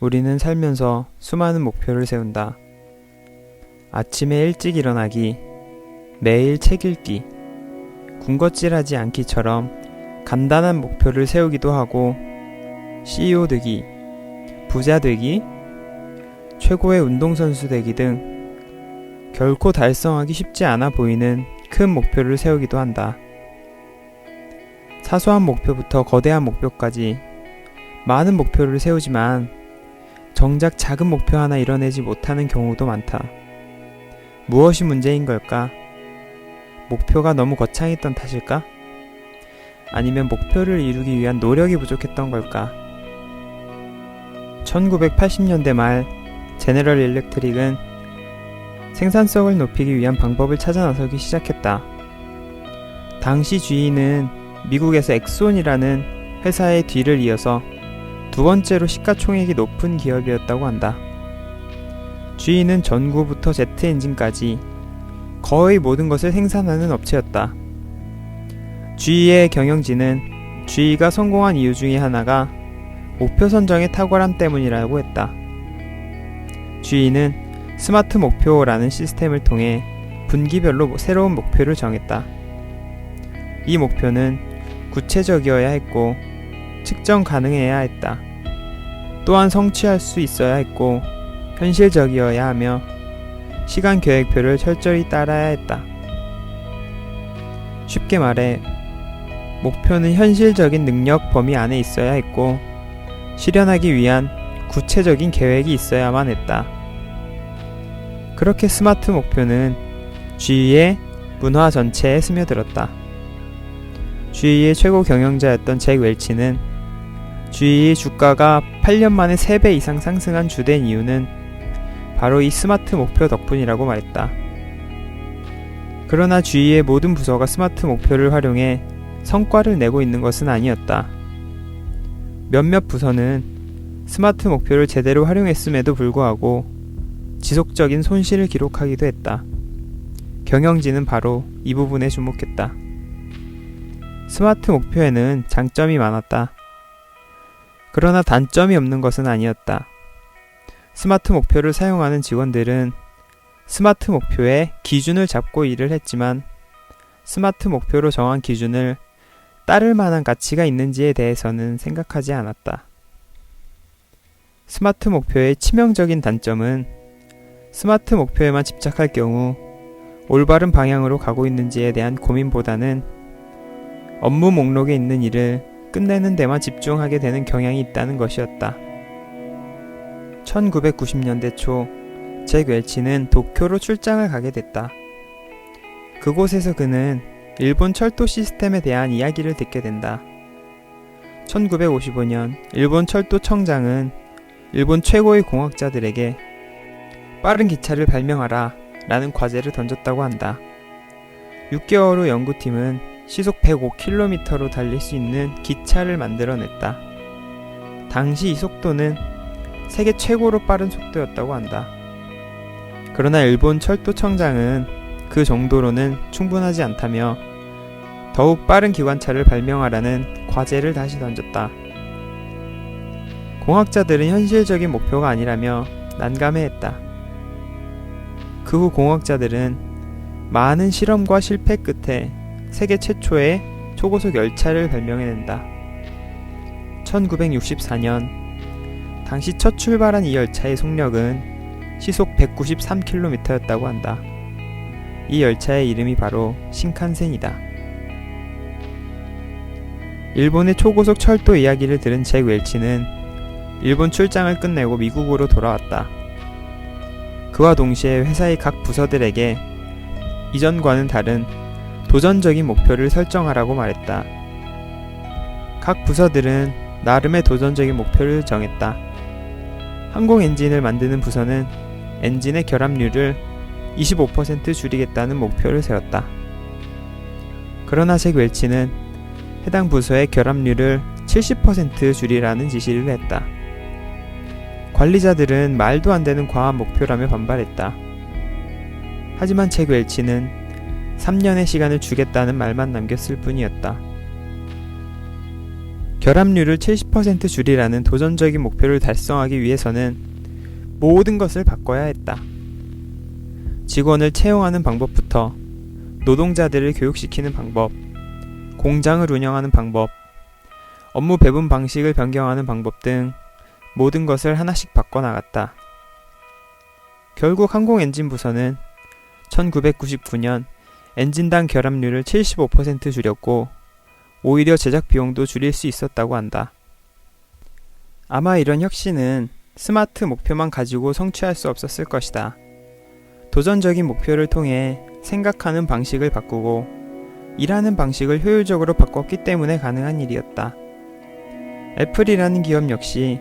우리는 살면서 수많은 목표를 세운다. 아침에 일찍 일어나기, 매일 책 읽기, 군것질하지 않기처럼 간단한 목표를 세우기도 하고 CEO 되기, 부자 되기, 최고의 운동선수 되기 등 결코 달성하기 쉽지 않아 보이는 큰 목표를 세우기도 한다. 사소한 목표부터 거대한 목표까지 많은 목표를 세우지만 정작 작은 목표 하나 이뤄내지 못하는 경우도 많다. 무엇이 문제인 걸까? 목표가 너무 거창했던 탓일까? 아니면 목표를 이루기 위한 노력이 부족했던 걸까? 1980년대 말 제너럴 일렉트릭은 생산성을 높이기 위한 방법을 찾아 나서기 시작했다. 당시 GE는 미국에서 엑손이라는 회사의 뒤를 이어서 두 번째로 시가총액이 높은 기업이었다고 한다. GE는 전구부터 제트 엔진까지 거의 모든 것을 생산하는 업체였다. GE의 경영진은 GE가 성공한 이유 중에 하나가 목표 선정의 탁월함 때문이라고 했다. GE는 스마트 목표라는 시스템을 통해 분기별로 새로운 목표를 정했다. 이 목표는 구체적이어야 했고 측정 가능해야 했다. 또한 성취할 수 있어야 했고 현실적이어야 하며 시간 계획표를 철저히 따라야 했다. 쉽게 말해 목표는 현실적인 능력 범위 안에 있어야 했고 실현하기 위한 구체적인 계획이 있어야만 했다. 그렇게 스마트 목표는 GE의 문화 전체에 스며들었다. GE의 최고 경영자였던 잭 웰치는 GE 주가가 8년 만에 3배 이상 상승한 주된 이유는 바로 이 스마트 목표 덕분이라고 말했다. 그러나 GE의 모든 부서가 스마트 목표를 활용해 성과를 내고 있는 것은 아니었다. 몇몇 부서는 스마트 목표를 제대로 활용했음에도 불구하고 지속적인 손실을 기록하기도 했다. 경영진은 바로 이 부분에 주목했다. 스마트 목표에는 장점이 많았다. 그러나 단점이 없는 것은 아니었다. 스마트 목표를 사용하는 직원들은 스마트 목표의 기준을 잡고 일을 했지만 스마트 목표로 정한 기준을 따를 만한 가치가 있는지에 대해서는 생각하지 않았다. 스마트 목표의 치명적인 단점은 스마트 목표에만 집착할 경우 올바른 방향으로 가고 있는지에 대한 고민보다는 업무 목록에 있는 일을 끝내는 데만 집중하게 되는 경향이 있다는 것이었다. 1990년대 초 잭 웰치는 도쿄로 출장을 가게 됐다. 그곳에서 그는 일본 철도 시스템에 대한 이야기를 듣게 된다. 1955년 일본 철도청장은 일본 최고의 공학자들에게 빠른 기차를 발명하라 라는 과제를 던졌다고 한다. 6개월 후 연구팀은 시속 105km로 달릴 수 있는 기차를 만들어냈다. 당시 이 속도는 세계 최고로 빠른 속도였다고 한다. 그러나 일본 철도청장은 그 정도로는 충분하지 않다며 더욱 빠른 기관차를 발명하라는 과제를 다시 던졌다. 공학자들은 현실적인 목표가 아니라며 난감해했다. 그 후 공학자들은 많은 실험과 실패 끝에 세계 최초의 초고속 열차를 발명해낸다. 1964년 당시 첫 출발한 이 열차의 속력은 시속 193km였다고 한다. 이 열차의 이름이 바로 신칸센이다. 일본의 초고속 철도 이야기를 들은 잭 웰치는 일본 출장을 끝내고 미국으로 돌아왔다. 그와 동시에 회사의 각 부서들에게 이전과는 다른 도전적인 목표를 설정하라고 말했다. 각 부서들은 나름의 도전적인 목표를 정했다. 항공 엔진을 만드는 부서는 엔진의 결합률을 25% 줄이겠다는 목표를 세웠다. 그러나 잭 웰치는 해당 부서의 결합률을 70% 줄이라는 지시를 했다. 관리자들은 말도 안 되는 과한 목표라며 반발했다. 하지만 잭 웰치는 3년의 시간을 주겠다는 말만 남겼을 뿐이었다. 결합률을 70% 줄이라는 도전적인 목표를 달성하기 위해서는 모든 것을 바꿔야 했다. 직원을 채용하는 방법부터 노동자들을 교육시키는 방법, 공장을 운영하는 방법, 업무 배분 방식을 변경하는 방법 등 모든 것을 하나씩 바꿔나갔다. 결국 항공엔진 부서는 1999년 엔진당 결합률을 75% 줄였고 오히려 제작 비용도 줄일 수 있었다고 한다. 아마 이런 혁신은 스마트 목표만 가지고 성취할 수 없었을 것이다. 도전적인 목표를 통해 생각하는 방식을 바꾸고 일하는 방식을 효율적으로 바꿨기 때문에 가능한 일이었다. 애플이라는 기업 역시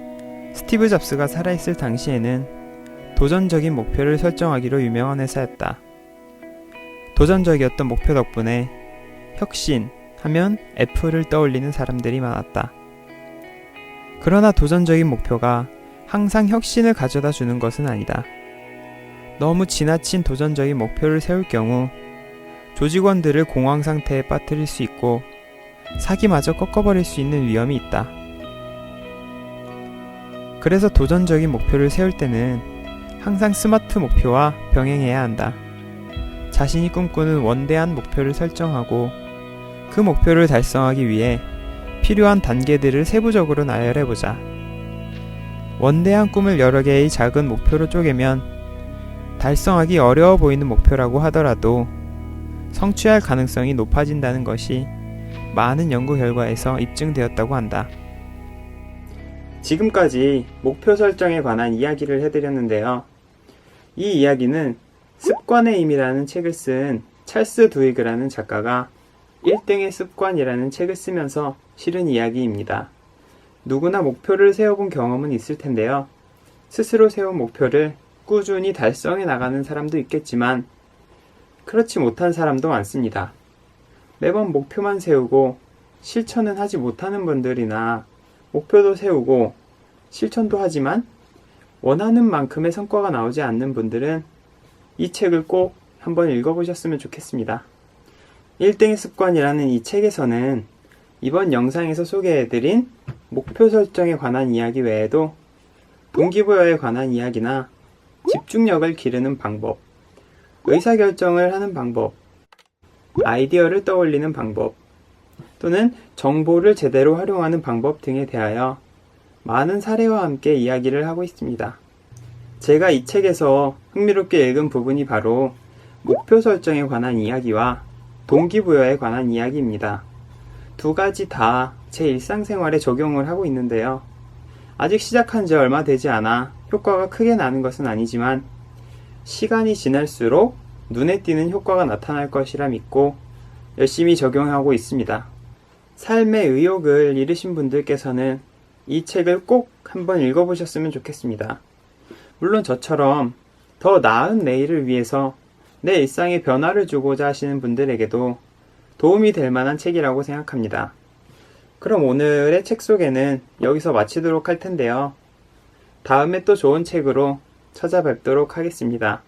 스티브 잡스가 살아있을 당시에는 도전적인 목표를 설정하기로 유명한 회사였다. 도전적이었던 목표 덕분에 혁신 하면 애플을 떠올리는 사람들이 많았다. 그러나 도전적인 목표가 항상 혁신을 가져다 주는 것은 아니다. 너무 지나친 도전적인 목표를 세울 경우 조직원들을 공황 상태에 빠뜨릴 수 있고 사기마저 꺾어버릴 수 있는 위험이 있다. 그래서 도전적인 목표를 세울 때는 항상 스마트 목표와 병행해야 한다. 자신이 꿈꾸는 원대한 목표를 설정하고 그 목표를 달성하기 위해 필요한 단계들을 세부적으로 나열해보자. 원대한 꿈을 여러 개의 작은 목표로 쪼개면 달성하기 어려워 보이는 목표라고 하더라도 성취할 가능성이 높아진다는 것이 많은 연구 결과에서 입증되었다고 한다. 지금까지 목표 설정에 관한 이야기를 해드렸는데요. 이 이야기는 습관의 힘이라는 책을 쓴 찰스 두이그라는 작가가 1등의 습관이라는 책을 쓰면서 실은 이야기입니다. 누구나 목표를 세워본 경험은 있을 텐데요. 스스로 세운 목표를 꾸준히 달성해 나가는 사람도 있겠지만 그렇지 못한 사람도 많습니다. 매번 목표만 세우고 실천은 하지 못하는 분들이나 목표도 세우고 실천도 하지만 원하는 만큼의 성과가 나오지 않는 분들은 이 책을 꼭 한번 읽어보셨으면 좋겠습니다. 1등의 습관이라는 이 책에서는 이번 영상에서 소개해드린 목표 설정에 관한 이야기 외에도 동기부여에 관한 이야기나 집중력을 기르는 방법, 의사결정을 하는 방법, 아이디어를 떠올리는 방법, 또는 정보를 제대로 활용하는 방법 등에 대하여 많은 사례와 함께 이야기를 하고 있습니다. 제가 이 책에서 흥미롭게 읽은 부분이 바로 목표 설정에 관한 이야기와 동기부여에 관한 이야기입니다. 두 가지 다 제 일상생활에 적용을 하고 있는데요. 아직 시작한 지 얼마 되지 않아 효과가 크게 나는 것은 아니지만 시간이 지날수록 눈에 띄는 효과가 나타날 것이라 믿고 열심히 적용하고 있습니다. 삶의 의욕을 잃으신 분들께서는 이 책을 꼭 한번 읽어보셨으면 좋겠습니다. 물론 저처럼 더 나은 내일을 위해서 내 일상에 변화를 주고자 하시는 분들에게도 도움이 될 만한 책이라고 생각합니다. 그럼 오늘의 책 소개는 여기서 마치도록 할 텐데요. 다음에 또 좋은 책으로 찾아뵙도록 하겠습니다.